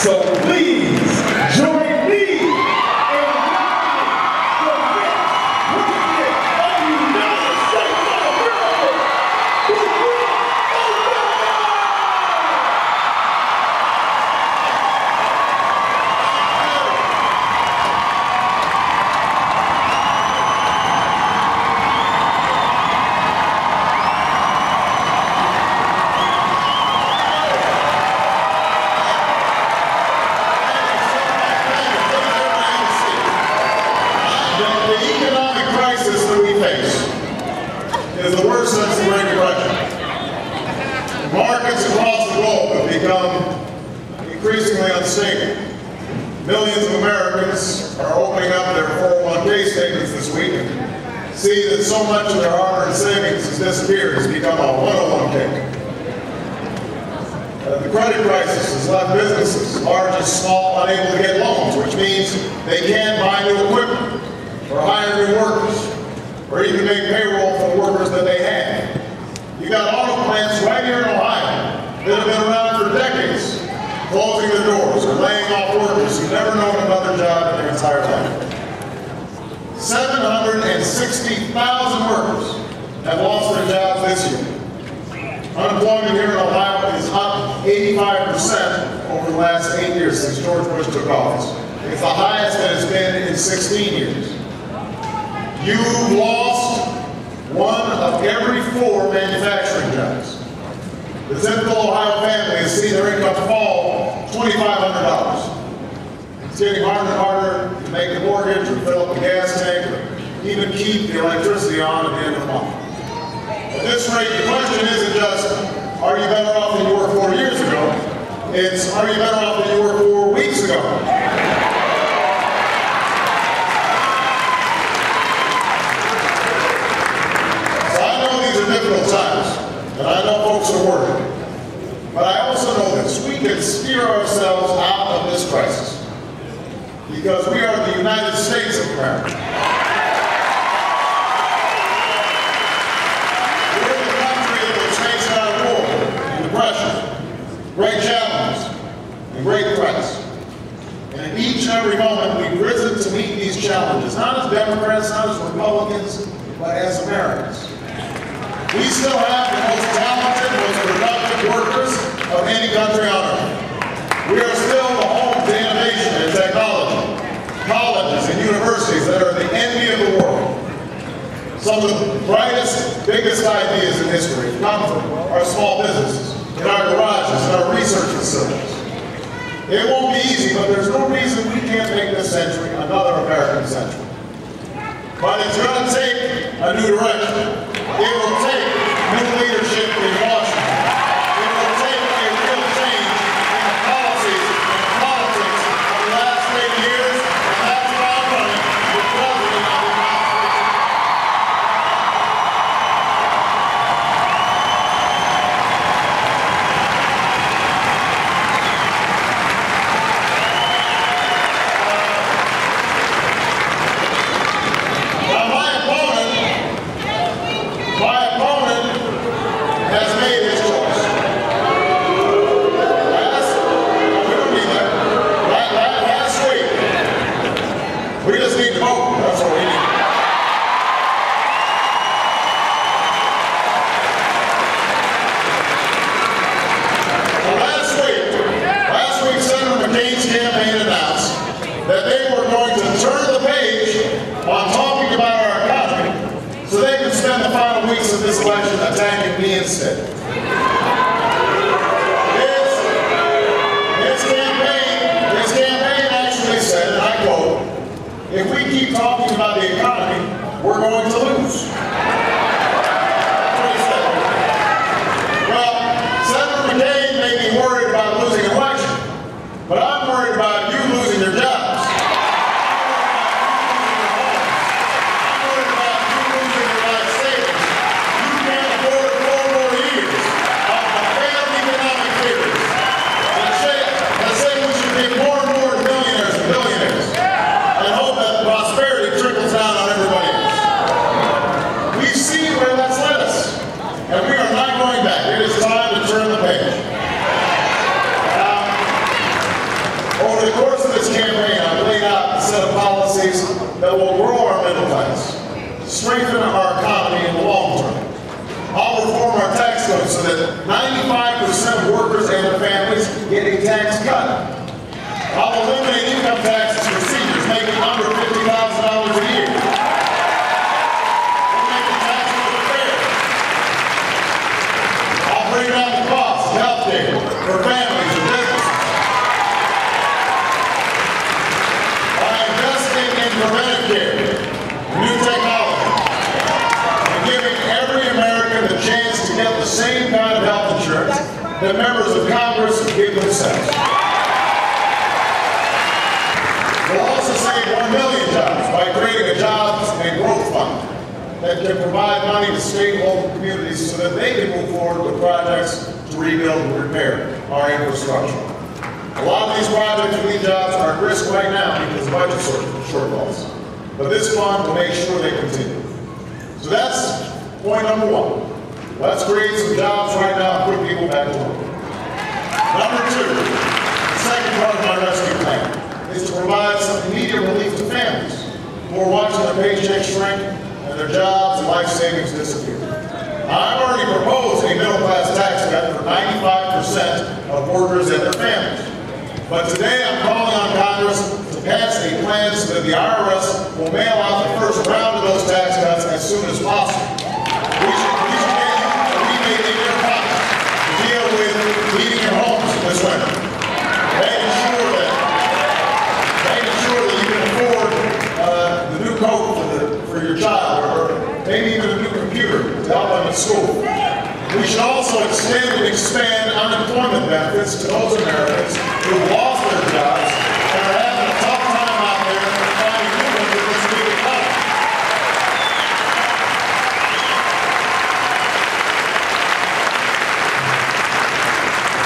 So please join me in welcoming the President of the United States of America, The economic crisis that we face is the worst since the Great Depression. Markets across the globe have become increasingly unstable. Millions of Americans are opening up their 401k statements this week and see that so much of their hard-earned savings has disappeared. It's become a 101k. The credit crisis has left businesses, large and small, unable to get loans, which means they can't buy new equipment, or hire new workers, or even make payroll for the workers that they have. You got auto plants right here in Ohio that have been around for decades, closing their doors or laying off workers who've never known another job in their entire life. 760,000 workers have lost their jobs this year. Unemployment here in Ohio is up 85% over the last 8 years since George Bush took office. It's the highest that it's been in 16 years. You've lost one of every 4 manufacturing jobs. The typical Ohio family has seen their income fall $2,500. It's getting harder and harder to make the mortgage or fill up the gas tank or even keep the electricity on at the end of the month. At this rate, the question isn't just, are you better off than you were 4 years ago? It's, are you better off than you were 4 weeks ago? Difficult times, and I know folks are worried. But I also know this, we can steer ourselves out of this crisis because we are the United States of America. We're the country that was faced out of war and depression, great challenges, and great threats. And in each and every moment, we've risen to meet these challenges, not as Democrats, not as Republicans, but as Americans. We still have the most talented, most productive workers of any country on earth. We are still the home to innovation and technology, colleges and universities that are the envy of the world. Some of the brightest, biggest ideas in history come from our small businesses, in our garages, in our research facilities. It won't be easy, but there's no reason we can't make this century another American century. But it's going to take a new direction. It will take new leadership in Washington. It will take a real change in the policies and politics of the last 8 years, and that's why I'm running for President of the United Now, my opponent has made his choice. Last week, we just need to vote. That's what we need. Last week, Senator McCain's campaign announced that they were going to turn the page on talking about our economy so they can spend the final weeks of this election attacking me instead. His campaign actually said, and I quote, if we keep talking about the economy, we're going to lose. That's what he said. Well, Senator McCain may be worried about losing an election, but I'm worried about you losing your jobs. tax cut. I'll eliminate income taxes for seniors making under $50,000 a year. We'll make the tax code fair. I'll bring down the cost of health care for families and businesses. By investing in preventive care, new technology, and giving every American the chance to get the same kind of health insurance that members of Congress give themselves. We'll also save 1 million jobs by creating a jobs and growth fund that can provide money to state and local communities so that they can move forward with projects to rebuild and repair our infrastructure. A lot of these projects for these jobs are at risk right now because of budget shortfalls. But this fund will make sure they continue. So that's point number one. Let's create some jobs right now and put people back to work. Number two, the second part of my rescue plan is to provide some immediate relief to families who are watching their paychecks shrink and their jobs and life savings disappear. I've already proposed a middle-class tax cut for 95% of workers and their families. But today I'm calling on Congress to pass a plan so that the IRS will mail out the first round of those tax cuts as soon as possible. We should get a rebate in your pocket to deal with heating your homes this winter. Making sure that you can afford the new coat for your child, or maybe even a new computer to help them at school. We should also extend and expand unemployment benefits to those Americans who lost their jobs and are having a tough time out there finding new ones in this new economy.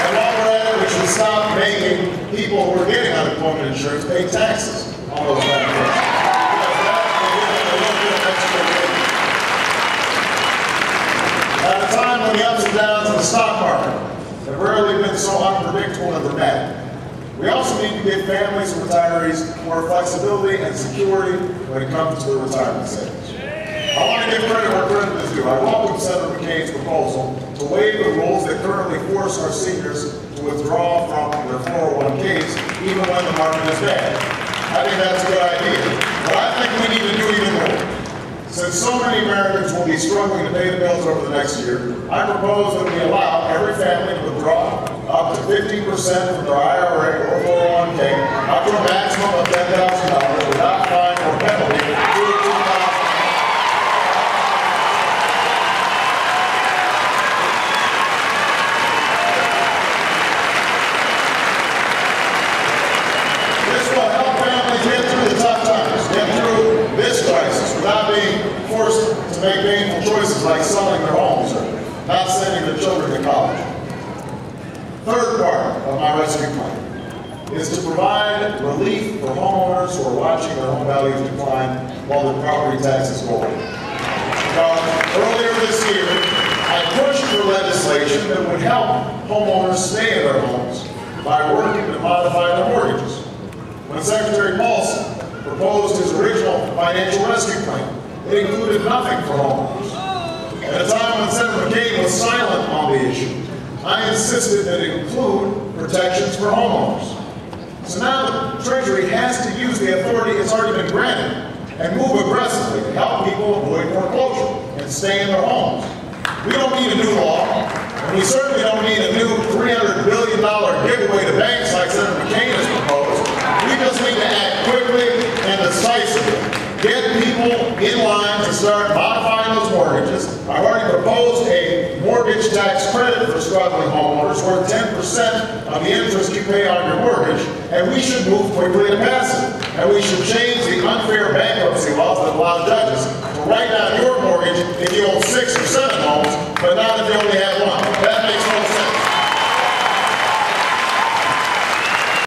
And while we're at it, we should stop making people who are getting unemployment insurance pay taxes on those benefits. Because that will give them a little bit of extra relief. At a time when the ups and downs of the stock market have rarely been so unpredictable and dramatic, we also need to give families and retirees more flexibility and security when it comes to their retirement savings. I want to give credit where credit is due. I welcome Senator McCain's proposal to waive the rules that currently force our seniors to withdraw from their 401ks even when the market is bad. I think that's a good idea, but I think we need to do even more. Since so many Americans will be struggling to pay the bills over the next year, I propose that we allow every family to withdraw up to 15% from their IRA or 401k up to a maximum of $10,000 without fine or penalty through 2000. This will help families get through the tough times, get through this crisis without being forced to make painful choices like selling their homes or not sending their children to college. Third part of my rescue plan is to provide relief for homeowners who are watching their home values decline while their property taxes go up. Earlier this year, I pushed for legislation that would help homeowners stay in their homes by working to modify their mortgages. When Secretary Paulson proposed his original financial rescue plan, it included nothing for homeowners. At a time when Senator McCain was silent on the issue, I insisted that it include protections for homeowners. So now the Treasury has to use the authority it's already been granted and move aggressively to help people avoid foreclosure and stay in their homes. We don't need a new law, and we certainly don't need a new $300 billion giveaway to banks like Senator McCain has proposed. We just need to act quickly and decisively. Get people in line to start modifying those mortgages. I've already proposed a mortgage tax credit for struggling homeowners worth 10% of the interest you pay on your mortgage, and we should move quickly to pass it. And we should change the unfair bankruptcy laws that allow judges to write down your mortgage if you own 6 or 7 homes, but not if you only have one. That makes no sense.